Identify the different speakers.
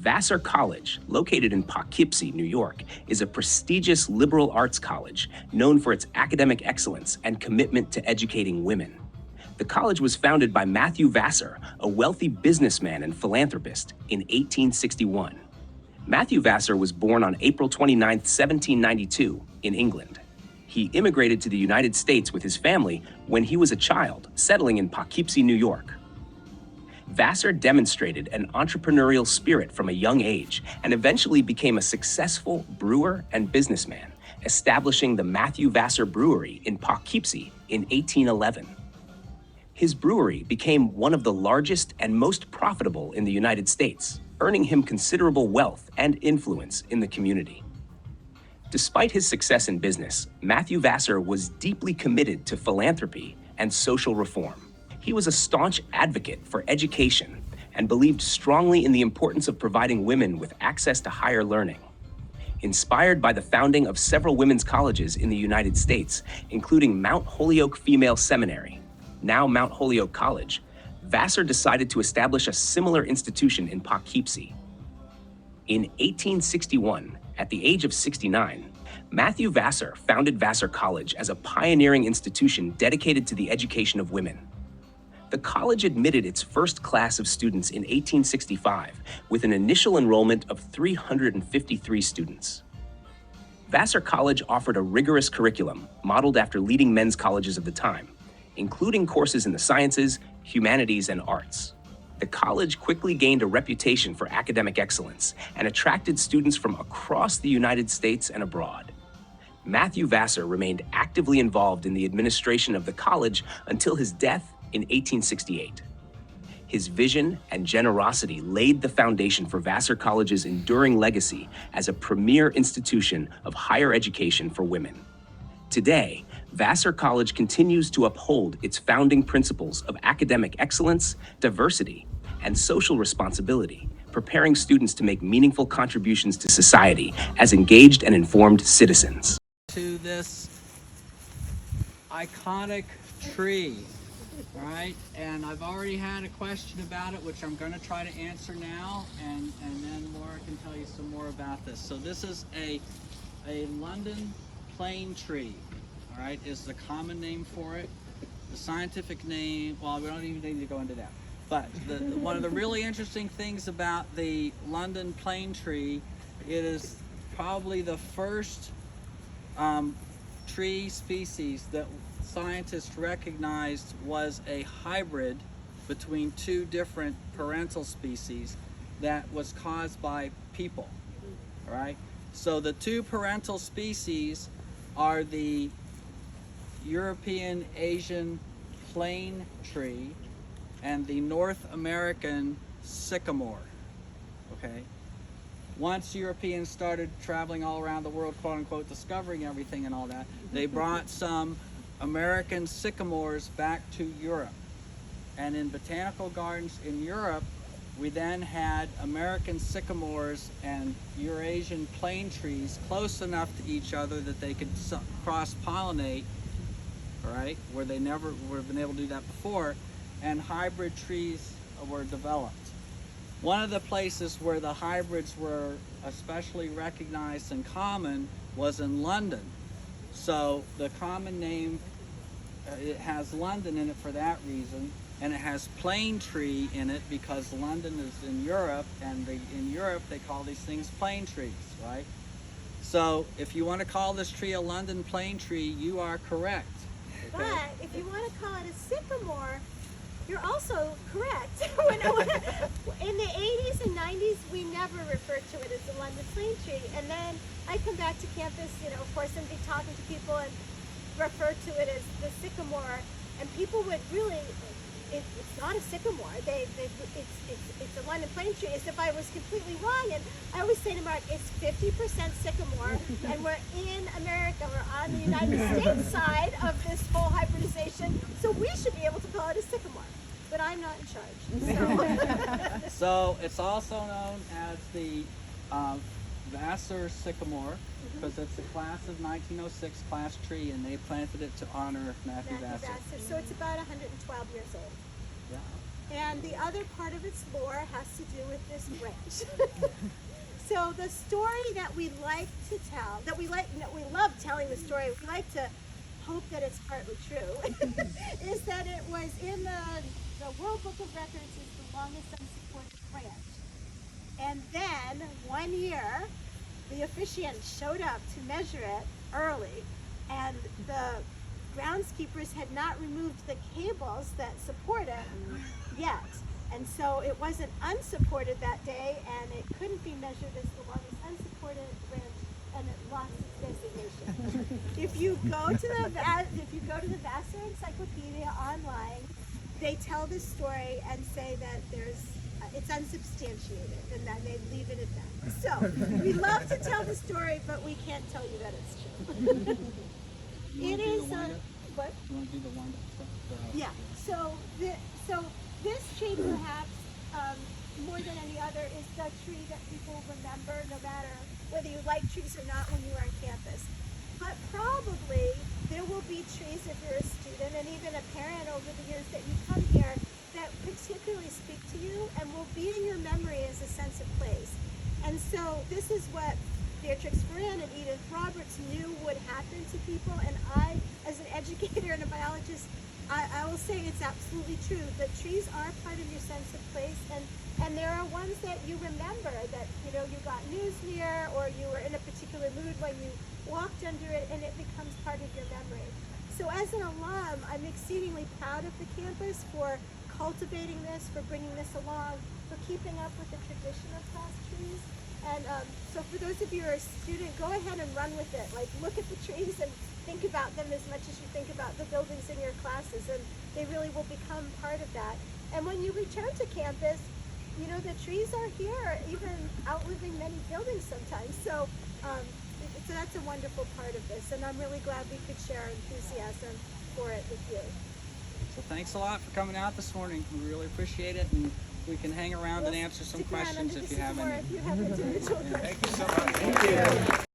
Speaker 1: Vassar College, located in Poughkeepsie, New York, is a prestigious liberal arts college known for its academic excellence and commitment to educating women. The college was founded by Matthew Vassar, a wealthy businessman and philanthropist, in 1861. Matthew Vassar was born on April 29, 1792, in England. He immigrated to the United States with his family when he was a child, settling in Poughkeepsie, New York. Vassar demonstrated an entrepreneurial spirit from a young age and eventually became a successful brewer and businessman, establishing the Matthew Vassar Brewery in Poughkeepsie in 1811. His brewery became one of the largest and most profitable in the United States, earning him considerable wealth and influence in the community. Despite his success in business, Matthew Vassar was deeply committed to philanthropy and social reform. He was a staunch advocate for education and believed strongly in the importance of providing women with access to higher learning. Inspired by the founding of several women's colleges in the United States, including Mount Holyoke Female Seminary, now Mount Holyoke College, Vassar decided to establish a similar institution in Poughkeepsie. In 1861, at the age of 69, Matthew Vassar founded Vassar College as a pioneering institution dedicated to the education of women. The college admitted its first class of students in 1865, with an initial enrollment of 353 students. Vassar College offered a rigorous curriculum modeled after leading men's colleges of the time, including courses in the sciences, humanities, and arts. The college quickly gained a reputation for academic excellence and attracted students from across the United States and abroad. Matthew Vassar remained actively involved in the administration of the college until his death in 1868. His vision and generosity laid the foundation for Vassar College's enduring legacy as a premier institution of higher education for women. Today, Vassar College continues to uphold its founding principles of academic excellence, diversity, and social responsibility, preparing students to make meaningful contributions to society as engaged and informed citizens.
Speaker 2: To this iconic tree, right? And I've already had a question about it, which I'm going to try to answer now, and then Laura can tell you some more about this. So this is a London plane tree, all right, is the common name for it. The scientific name, well, we don't even need to go into that. But one of the really interesting things about the London plane tree, it is probably the first tree species that scientists recognized was a hybrid between two different parental species that was caused by people, all right? So the two parental species are the European Asian plane tree and the North American sycamore, okay? Once Europeans started traveling all around the world, quote unquote, discovering everything and all that, they brought some American sycamores back to Europe. And in botanical gardens in Europe, we then had American sycamores and Eurasian plane trees close enough to each other that they could cross-pollinate, all right, where they never would have been able to do that before, and hybrid trees were developed. One of the places where the hybrids were especially recognized and common was in London. So the common name, it has London in it for that reason, and it has plane tree in it because London is in Europe, and in Europe they call these things plane trees, right? So if you want to call this tree a London plane tree, you are correct. Okay?
Speaker 3: But if you want to call it a sycamore, you're also correct. In the 80s and 90s, we never referred to it as a London plane tree. And then I come back to campus, of course, and be talking to people and refer to it as the sycamore. And people would really, it's not a sycamore. It's a London plane tree, as if I was completely wrong. And I always say to Mark, it's 50% sycamore, and we're in America. We're on the United States side of this whole hybridization, so we should be able to call it a sycamore. But I'm not in charge.
Speaker 2: So it's also known as the Vassar sycamore, because it's a class of 1906 class tree, and they planted it to honor Matthew Vassar.
Speaker 3: So it's about 112 years old.
Speaker 2: Yeah.
Speaker 3: And the other part of its lore has to do with this branch. So the story that we like to tell, we love telling the story, we like to hope that it's partly true, is that it was in the World Book of Records is the longest unsupported branch. And then one year, the officiant showed up to measure it early, and the groundskeepers had not removed the cables that support it yet. And so it wasn't unsupported that day, and it couldn't be measured as the longest unsupported branch, and it lost its designation. If you go to the Vassar Encyclopedia online, they tell this story and say that it's unsubstantiated, and that they leave it at that. So we love to tell the story, but we can't tell you that it's true. It is what?
Speaker 2: You want to do the wind up?
Speaker 3: Yeah. So this tree, perhaps more than any other, is the tree that people remember, no matter whether you like trees or not, when you are on campus. But probably there will be trees if you're a student and even a parent over the years that you come here that particularly speak to you and will be in your memory as a sense of place. And so this is what Beatrix Moran and Edith Roberts knew would happen to people, and I, as an educator and a biologist, I will say it's absolutely true. The trees are part of your sense of place, and there are ones that you remember that, you got news near, or you were in a particular mood when you walked under it, and it becomes part of your memory. So as an alum, I'm exceedingly proud of the campus for cultivating this, for bringing this along, for keeping up with the tradition of class trees. And so for those of you who are a student, go ahead and run with it. Like, look at the trees and think about them as much as you think about the buildings in your classes, and they really will become part of that. And when you return to campus, the trees are here, even outliving many buildings sometimes. So that's a wonderful part of this, and I'm really glad we could share our enthusiasm for it with you.
Speaker 2: So thanks a lot for coming out this morning. We really appreciate it, and we can hang around and answer some questions if you have any.
Speaker 3: If you have individual questions.
Speaker 2: Thank you so much. Thank you.